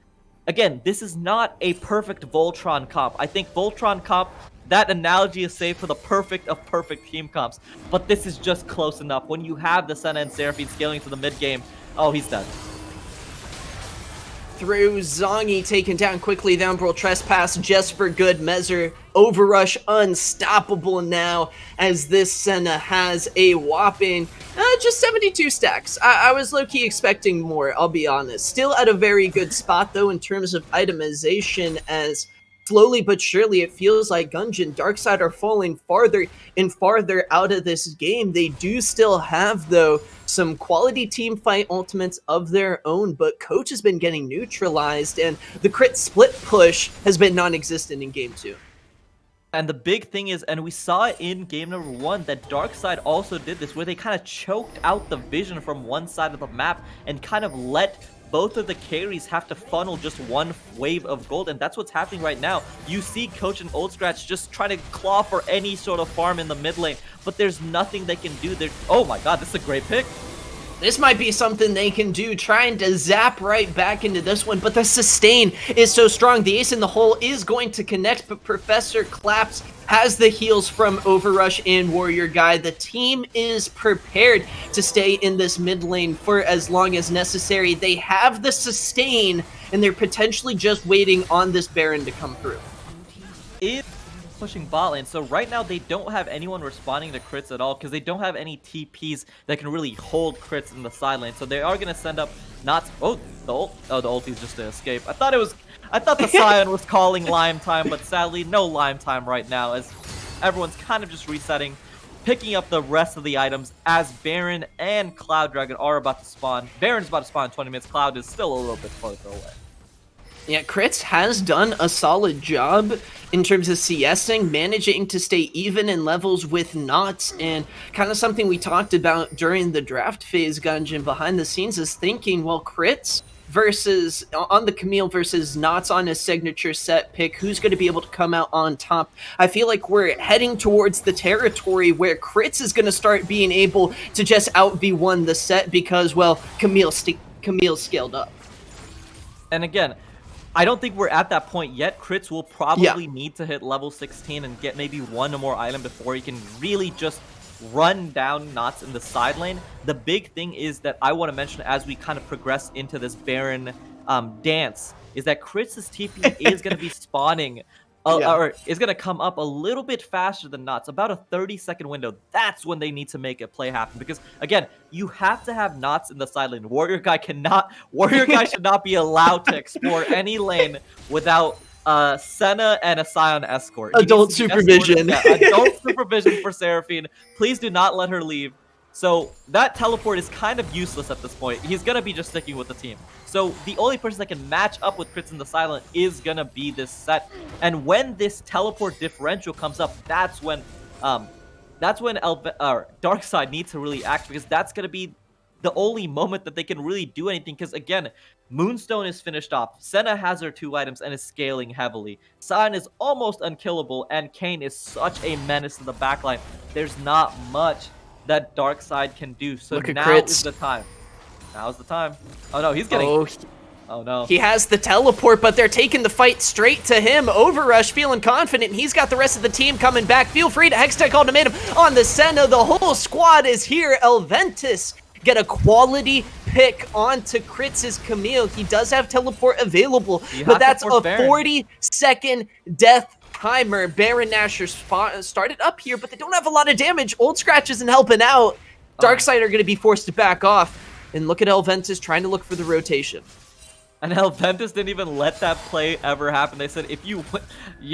again, this is not a perfect Voltron comp. I think Voltron comp, that analogy is saved for the perfect of perfect team comps. But this is just close enough. When you have the Senna and Seraphine scaling to the mid game, oh, he's done. Through Zongi taken down quickly. The Umbral Trespass just for good measure. Overrush unstoppable now as this Senna has a whopping Just 72 stacks. I was low-key expecting more, I'll be honest. Still at a very good spot, though, in terms of itemization, as slowly but surely it feels like Gungeon and Darkside are falling farther and farther out of this game. They do still have, though, some quality team fight ultimates of their own, but Coach has been getting neutralized, and the crit split push has been non-existent in Game 2. And the big thing is, and we saw it in game number 1, that Darkside also did this, where they kind of choked out the vision from one side of the map and kind of let both of the carries have to funnel just one wave of gold, and that's what's happening right now. You see Coach and Old Scratch just trying to claw for any sort of farm in the mid lane, but there's nothing they can do. Oh my god, this is a great pick. This might be something they can do, trying to zap right back into this one, but the sustain is so strong. The ace in the hole is going to connect, but Professor Claps has the heals from Overrush and Warrior Guy. The team is prepared to stay in this mid lane for as long as necessary. They have the sustain, and they're potentially just waiting on this Baron to come through. It's pushing bot lane, so right now they don't have anyone responding to crits at all because they don't have any TPs that can really hold crits in the side lane. So they are going to send up not the ulti's just to escape. I thought the Scion was calling Lime time, but sadly no Lime time right now, as everyone's kind of just resetting, picking up the rest of the items as Baron and Cloud Dragon are about to spawn. Baron's about to spawn in 20 minutes. Cloud is still a little bit further away. Yeah, Crits has done a solid job in terms of CSing, managing to stay even in levels with Knots, and kind of something we talked about during the draft phase, Gungeon, behind the scenes, is thinking, well, Crits versus, on the Camille versus Knots on his signature set pick, who's going to be able to come out on top? I feel like we're heading towards the territory where Crits is going to start being able to just out V1 the set because, well, Camille scaled up. And again, I don't think we're at that point yet. Crits will probably need to hit level 16 and get maybe one more item before he can really just run down Knots in the side lane. The big thing is that I want to mention as we kind of progress into this Baron dance is that Crits' TP is going to be spawning or is going to come up a little bit faster than Knots, about a 30-second window. That's when they need to make a play happen, because again, you have to have Knots in the side lane. Warrior Guy should not be allowed to explore any lane without Senna and a Scion escort. Adult supervision. Adult supervision for Seraphine. Please do not let her leave. So that teleport is kind of useless at this point. He's going to be just sticking with the team. So the only person that can match up with Crits in the silent is going to be this set. And when this teleport differential comes up, that's when Darkside needs to really act, because that's going to be the only moment that they can really do anything. Because again, Moonstone is finished off. Senna has her 2 items and is scaling heavily. Sion is almost unkillable, and Kayn is such a menace to the backline. There's not much that Darkside can do. So now is the time. Now's the time. Oh no, he's getting... Oh no. He has the teleport, but they're taking the fight straight to him. Overrush feeling confident. He's got the rest of the team coming back. Feel free to Hextech Ultimatum on the Senna. The whole squad is here. Elventus get a quality pick onto Crits' Camille. He does have teleport available, but that's a 40-second death timer. Baron Nashor started up here, but they don't have a lot of damage. Old Scratch isn't helping out. Darkside are going to be forced to back off. And look at Elventus trying to look for the rotation. And Elventus didn't even let that play ever happen. They said, if you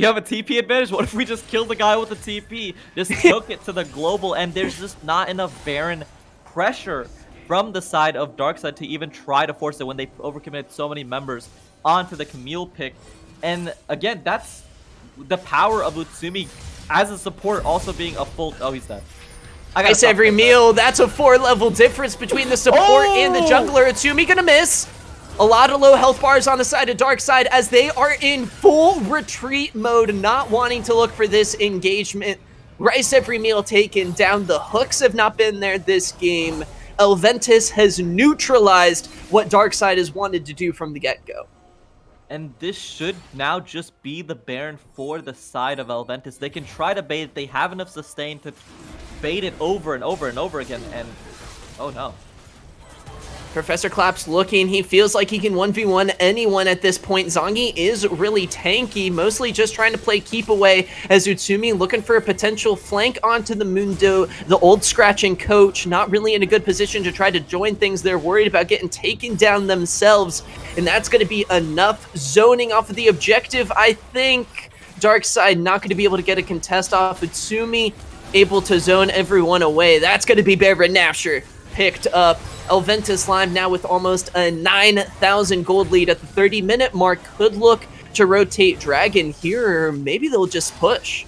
have a TP advantage, what if we just kill the guy with the TP? Just took it to the global, and there's just not enough Baron pressure from the side of Darkside to even try to force it when they overcommitted so many members onto the Camille pick. And again, that's the power of Utsumi as a support also being a full... Oh, he's dead. Ice every meal. That's a 4-level difference between the support and the jungler. Utsumi gonna miss. A lot of low health bars on the side of Darkside as they are in full retreat mode, not wanting to look for this engagement. Rice every meal taken down. The hooks have not been there this game. Elventus has neutralized what Darkside has wanted to do from the get-go. And this should now just be the Baron for the side of Elventus. They can try to bait it. They have enough sustain to bait it over and over and over again. And oh no. Professor Claps looking, he feels like he can 1v1 anyone at this point. Zongi is really tanky, mostly just trying to play keep away as Utsumi looking for a potential flank onto the Mundo. The old scratching coach, not really in a good position to try to join things. They're worried about getting taken down themselves, and that's going to be enough zoning off of the objective, I think. Darkside not going to be able to get a contest off. Utsumi able to zone everyone away. That's going to be Baron Nafsher picked up. Elventus Lime now with almost a 9,000 gold lead at the 30-minute mark. Could look to rotate Dragon here, or maybe they'll just push.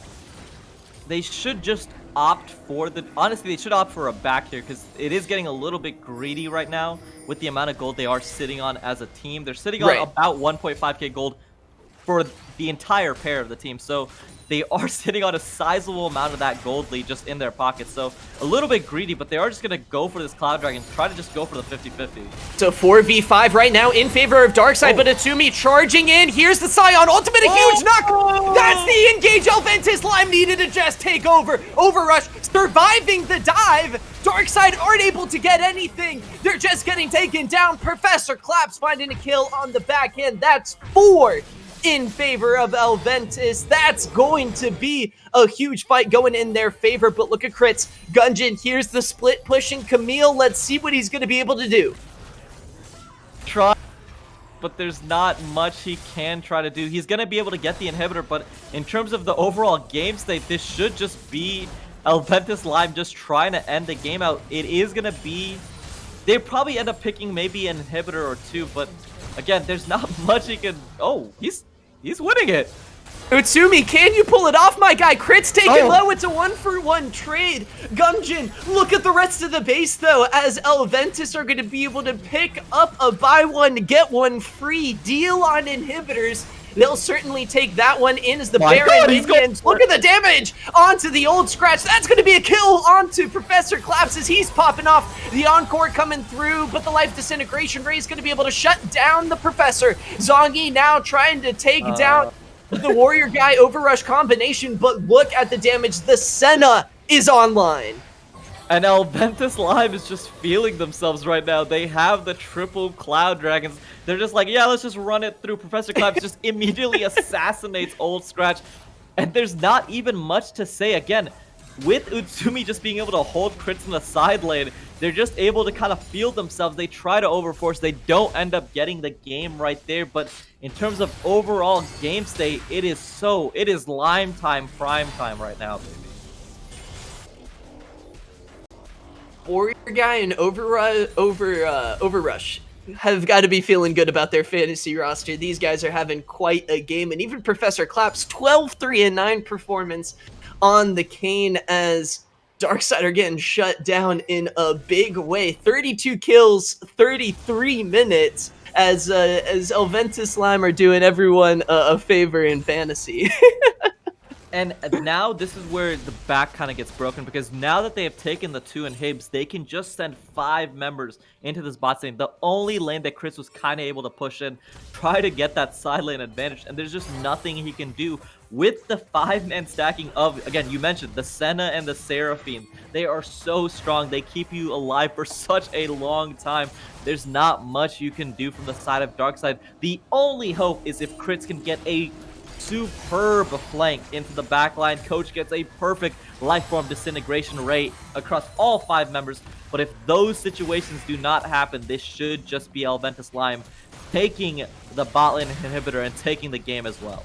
They should just opt for the... Honestly, they should opt for a back here, because it is getting a little bit greedy right now with the amount of gold they are sitting on as a team. They're sitting on about 1.5k gold for the entire pair of the team, so they are sitting on a sizable amount of that gold lead just in their pockets. So a little bit greedy, but they are just going to go for this Cloud Dragon, try to just go for the 50-50. So 4v5 right now in favor of Darkside, but Utsumi charging in. Here's the Scion ultimate, a huge knock. That's the engage Elventus Lime needed to just take over. Overrush surviving the dive. Darkside aren't able to get anything. They're just getting taken down. Professor Claps finding a kill on the back end. That's 4 in favor of Elventus. That's going to be a huge fight going in their favor, but look at crits. Gungeon, here's the split pushing Camille. Let's see what he's going to be able to do. Try, but there's not much he can try to do. He's going to be able to get the inhibitor, but in terms of the overall game state, this should just be Elventus Lime just trying to end the game out. It is going to be... They probably end up picking maybe an inhibitor or two, but again, there's not much he can... Oh, He's winning it. Utsumi, can you pull it off, my guy? Crit's taken low. It's a 1-for-1 trade. Gungeon, look at the rest of the base, though, as Elventus are going to be able to pick up a buy one, get one free deal on inhibitors. They'll certainly take that one in as the Baron minions. Look at the damage onto the old scratch. That's going to be a kill onto Professor Claps as he's popping off. The Encore coming through, but the Life Disintegration Ray is going to be able to shut down the Professor. Zongi now trying to take down the Warrior Guy Overrush combination, but look at the damage. The Senna is online. And Elventus Lime is just feeling themselves right now. They have the triple Cloud Dragons. They're just like, yeah, let's just run it through. Professor Claps just immediately assassinates Old Scratch. And there's not even much to say. Again, with Utsumi just being able to hold crits in the side lane, they're just able to kind of feel themselves. They try to overforce. They don't end up getting the game right there. But in terms of overall game state, it is Lime time, prime time right now, baby. Warrior Guy and Overrush have got to be feeling good about their fantasy roster. These guys are having quite a game, and even Professor Claps 12-3-9 performance on the Kane as Darkside are getting shut down in a big way. 32 kills, 33 minutes as Elventus Lime are doing everyone a favor in fantasy. And now this is where the back kind of gets broken, because now that they have taken the 2 inhibs, they can just send 5 members into this bot lane. The only lane that Chris was kind of able to push in, try to get that side lane advantage, and there's just nothing he can do with the 5-man stacking of, again, you mentioned the Senna and the Seraphine. They are so strong. They keep you alive for such a long time. There's not much you can do from the side of Darkside. The only hope is if Crits can get a superb flank into the backline. Coach gets a perfect Lifeform Disintegration Ray across all 5 members. But if those situations do not happen, this should just be Elventus Lime taking the bot lane inhibitor and taking the game as well.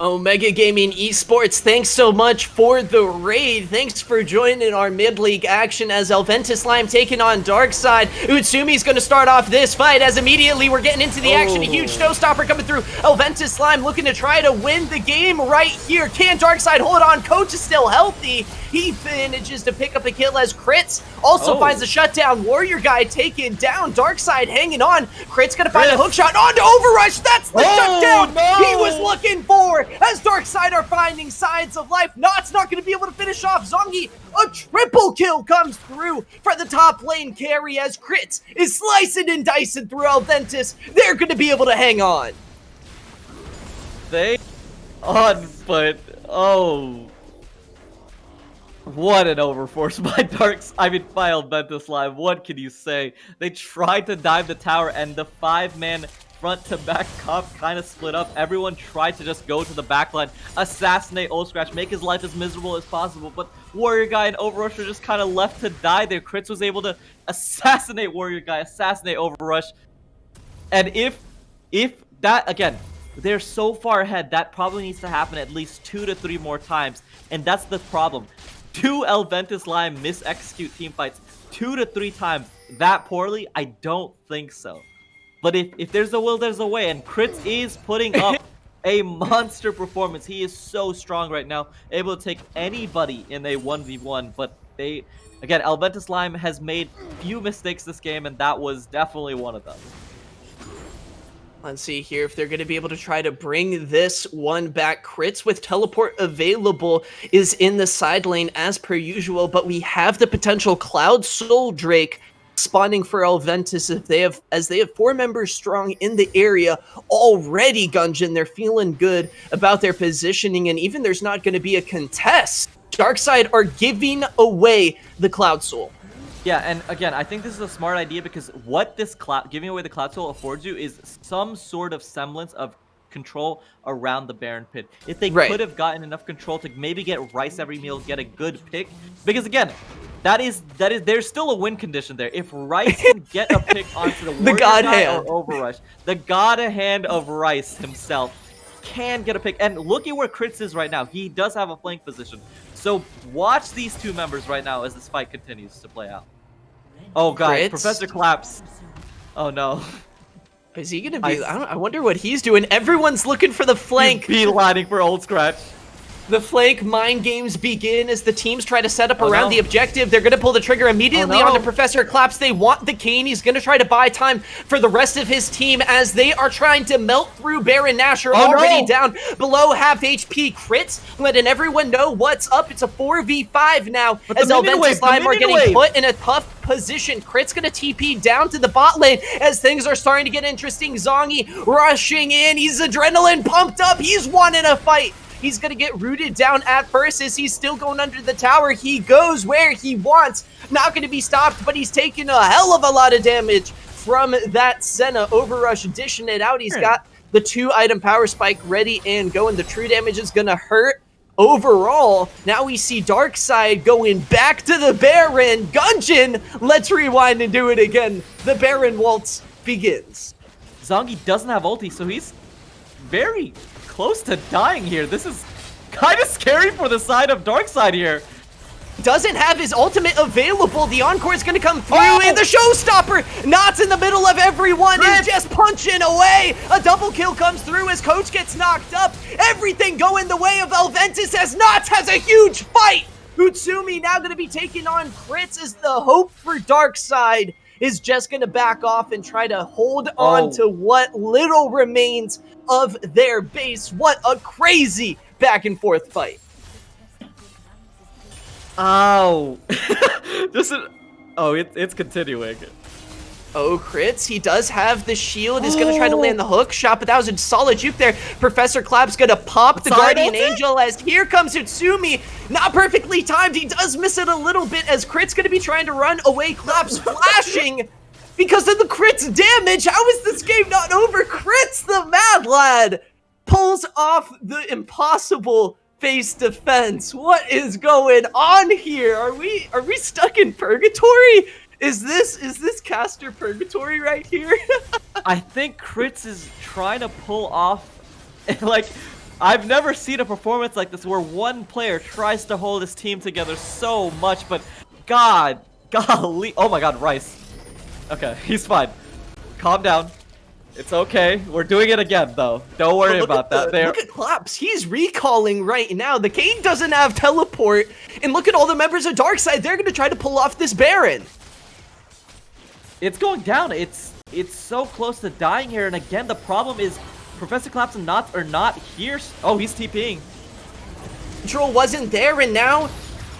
Omega Gaming Esports, thanks so much for the raid. Thanks for joining our mid-league action as Elventus Lime taking on Darkside. Utsumi's going to start off this fight as immediately we're getting into the action. A huge showstopper coming through. Elventus Lime looking to try to win the game right here. Can Darkside hold on? Coach is still healthy. He manages to pick up a kill as Crits also finds the shutdown. Warrior Guy taken down. Darkside hanging on. Crit's going to find a hook shot onto Overrush. That's the shutdown he was looking for. As Darkside are finding signs of life. Not's not going to be able to finish off Zongi. A triple kill comes through for the top lane carry as Crits is slicing and dicing through Elventus. They're going to be able to hang on. But What an overforce by by Elventus Live. What can you say? They tried to dive the tower, and the 5-man front to back comp kind of split up. Everyone tried to just go to the backline, assassinate Old Scratch, make his life as miserable as possible, but Warrior Guy and Overrush are just kind of left to die there. Crits was able to assassinate Warrior Guy, assassinate Overrush, and if that, again, they're so far ahead, that probably needs to happen at least 2 to 3 more times, and that's the problem. 2 Elventus Lime mis-execute team fights 2 to 3 times that poorly? I don't think so. But if there's a will, there's a way, and Crits is putting up a monster performance. He is so strong right now, able to take anybody in a 1v1, but again, Elventus Lime has made few mistakes this game, and that was definitely one of them. Let's see here if they're going to be able to try to bring this one back. Crits with teleport available is in the side lane as per usual, but we have the potential Cloud Soul Drake spawning for Elventus as they have 4 members strong in the area already. Gungeon, they're feeling good about their positioning, and even there's not going to be a contest. Darkside are giving away the Cloud Soul. Yeah, and again, I think this is a smart idea because what this giving away the Cloud Soul affords you is some sort of semblance of control around the Baron Pit. If they could have gotten enough control to maybe get Rice every meal, get a good pick, because again, there's still a win condition there. If Rice can get a pick onto the Warrior God Guy hand or Overrush, the God hand of Rice himself can get a pick. And look at where Crits is right now. He does have a flank position. So watch these 2 members right now as this fight continues to play out. Oh god, Crits? Professor Claps. Oh no. Is he gonna be? I wonder what he's doing. Everyone's looking for the flank. Beelining for Old Scratch. The flank mind games begin as the teams try to set up around the objective. They're going to pull the trigger immediately onto Professor Claps. They want the cane. He's going to try to buy time for the rest of his team as they are trying to melt through Baron Nashor, already down below half HP. Crits letting everyone know what's up. It's a 4v5 now as Elventus Live are getting put in a tough position. Crit's going to TP down to the bot lane as things are starting to get interesting. Zongi rushing in. He's adrenaline pumped up. He's won in a fight. He's going to get rooted down at first as he's still going under the tower. He goes where he wants. Not going to be stopped, but he's taking a hell of a lot of damage from that Senna. Overrush dishing it out. He's got the 2-item power spike ready and going. The true damage is going to hurt. Overall, now we see Darkside going back to the Baron. Gungeon, let's rewind and do it again. The Baron waltz begins. Zongi doesn't have ulti, so he's very close to dying here. This is kind of scary for the side of Darkside here. Doesn't have his ultimate available. The encore is going to come through, and the showstopper, Knots in the middle of everyone, is just punching away. A double kill comes through as Coach gets knocked up. Everything going the way of Elventus as Knots has a huge fight. Utsumi now going to be taking on Crits as the hope for Darkside is just going to back off and try to hold on to what little remains of their base. What a crazy back and forth fight. Ow. It's continuing. Oh, Crits, he does have the shield, is going to try to land the hook shot, but that was a solid juke there. Professor Clap's going to pop the Guardian Angel as here comes Utsumi. Not perfectly timed, he does miss it a little bit as Crit's going to be trying to run away. Clap's flashing because of the Crit's damage. How is this game not over? Crits, the mad lad, pulls off the impossible face defense. What is going on here? Are we stuck in purgatory? Is this caster purgatory right here? I think Crits is trying to pull off, like, I've never seen a performance like this where one player tries to hold his team together so much, but golly, oh my god, Rice. Okay, he's fine. Calm down. It's okay. We're doing it again, though. Don't worry about that. Look at Claps. He's recalling right now. The Kane doesn't have teleport, and look at all the members of Darkside. They're going to try to pull off this Baron. It's going down. It's so close to dying here, and again, the problem is Professor Claps and Knots are not here. Oh, he's TPing. Control wasn't there, and now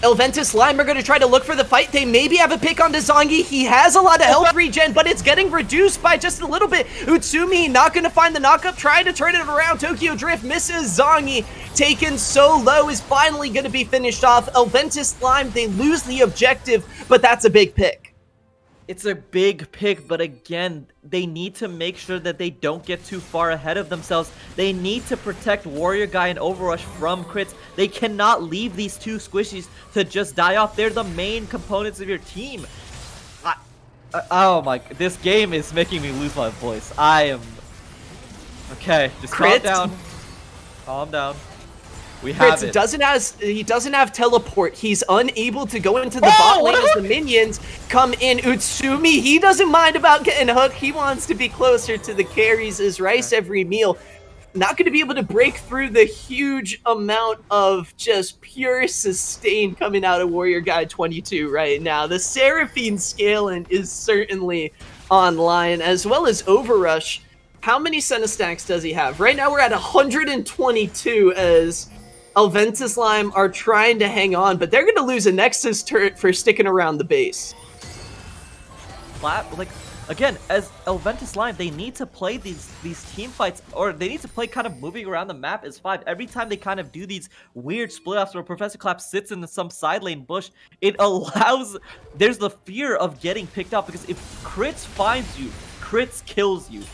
Elventus Lime are going to try to look for the fight. They maybe have a pick on Zangi. He has a lot of health regen, but it's getting reduced by just a little bit. Utsumi not going to find the knockup, trying to turn it around. Tokyo Drift misses. Zangi, taken so low, is finally going to be finished off. Elventus Lime, they lose the objective, but that's a big pick. It's a big pick, but again, they need to make sure that they don't get too far ahead of themselves. They need to protect Warrior Guy and Overrush from crits. They cannot leave these two squishies to just die off. They're the main components of your team. Oh my, this game is making me lose my voice. I am... Okay, just calm down. Calm down. We have it. He doesn't have teleport. He's unable to go into the bot lane as the minions come in. Utsumi, he doesn't mind about getting hooked. He wants to be closer to the carries as Rice every meal. Not going to be able to break through the huge amount of just pure sustain coming out of Warrior Guy 22 right now. The Seraphine scaling is certainly online, as well as Overrush. How many Senna stacks does he have? Right now we're at 122 as Elventus Lime are trying to hang on, but they're going to lose a Nexus turret for sticking around the base. Like, again, as Elventus Lime, they need to play these team fights, or they need to play kind of moving around the map as 5. Every time they kind of do these weird split-offs where Professor Clap sits in some side lane bush, it allows, there's the fear of getting picked up, because if crits finds you, crits kills you.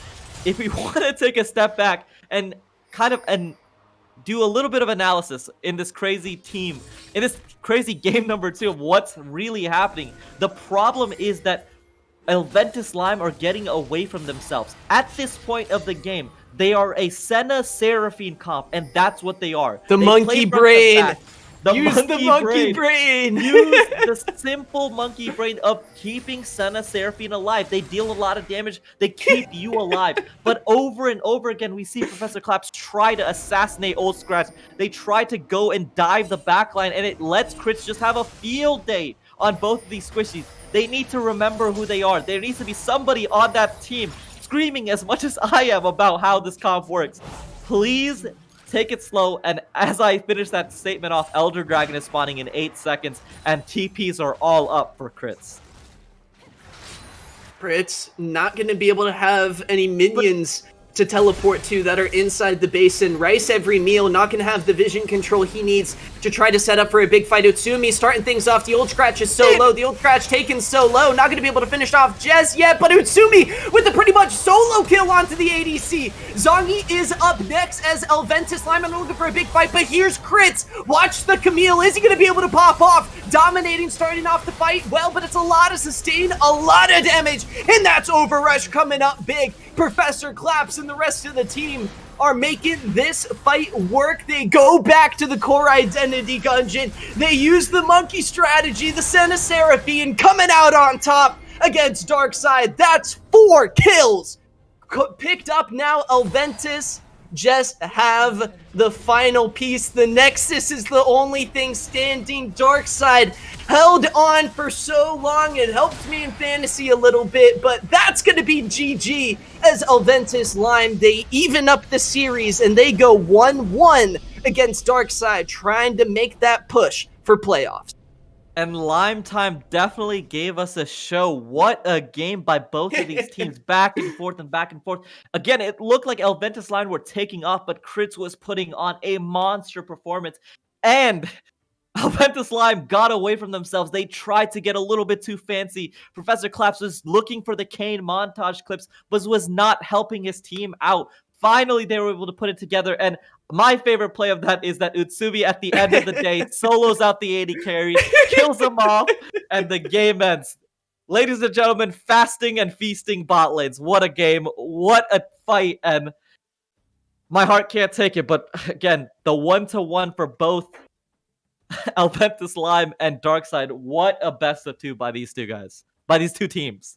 If we want to take a step back and kind of do a little bit of analysis in this crazy team, in this crazy game number 2 of what's really happening, the problem is that Elventus Lime are getting away from themselves. At this point of the game, they are a Senna Seraphine comp, and that's what they are. The monkey brain! Use the monkey brain! Use the simple monkey brain of keeping Senna Seraphine alive. They deal a lot of damage. They keep you alive. But over and over again, we see Professor Claps try to assassinate Old Scratch. They try to go and dive the backline, and it lets crits just have a field day on both of these squishies. They need to remember who they are. There needs to be somebody on that team screaming as much as I am about how this comp works. Please take it slow, and as I finish that statement off, Elder Dragon is spawning in 8 seconds, and TPs are all up for crits. Crits not going to be able to have any minions to teleport to that are inside the basin. Rice every meal, not going to have the vision control he needs to try to set up for a big fight. Utsumi starting things off. The Old Scratch is so low. The Old Scratch taken so low. Not going to be able to finish off Jez yet, but Utsumi with a pretty much solo kill onto the ADC. Zangi is up next as Elventus Lime are looking for a big fight, but here's crits. Watch the Camille. Is he going to be able to pop off? Dominating, starting off the fight well, but it's a lot of sustain, a lot of damage, and that's Overrush coming up big. Professor Claps and the rest of the team are making this fight work. They go back to the core identity dungeon. They use the monkey strategy, the Senna Seraphine coming out on top against Darkside. That's 4 kills. Picked up now, Elventus just have the final piece. The Nexus is the only thing standing. Darkside held on for so long. It helped me in fantasy a little bit, but that's going to be GG as Elventus Lime. They even up the series and they go 1-1 against Darkside, trying to make that push for playoffs. And Lime Time definitely gave us a show. What a game by both of these teams. Back and forth and back and forth. Again, it looked like Elventus Lime were taking off, but Crits was putting on a monster performance. And Elventus Lime got away from themselves. They tried to get a little bit too fancy. Professor Claps was looking for the Kane montage clips, but was not helping his team out. Finally, they were able to put it together, and my favorite play of that is that Utsumi at the end of the day solos out the 80 carry, kills them off, and the game ends. Ladies and gentlemen, fasting and feasting bot lanes. What a game. What a fight. And my heart can't take it, but again, the 1-to-1 for both Elventus Lime and Darkside. What a best of 2 by these two guys. By these two teams.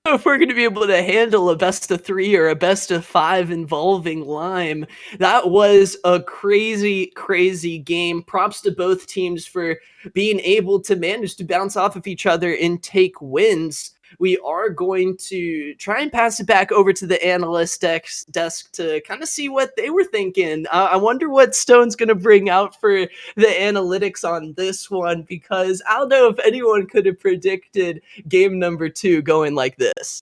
If we're going to be able to handle a best of 3 or a best of 5 involving Lime. That was a crazy, crazy game. Props to both teams for being able to manage to bounce off of each other and take wins. we are going to try and pass it back over to the analyst desk to kind of see what they were thinking. I wonder what Stone's going to bring out for the analytics on this one, because I don't know if anyone could have predicted game number 2 going like this.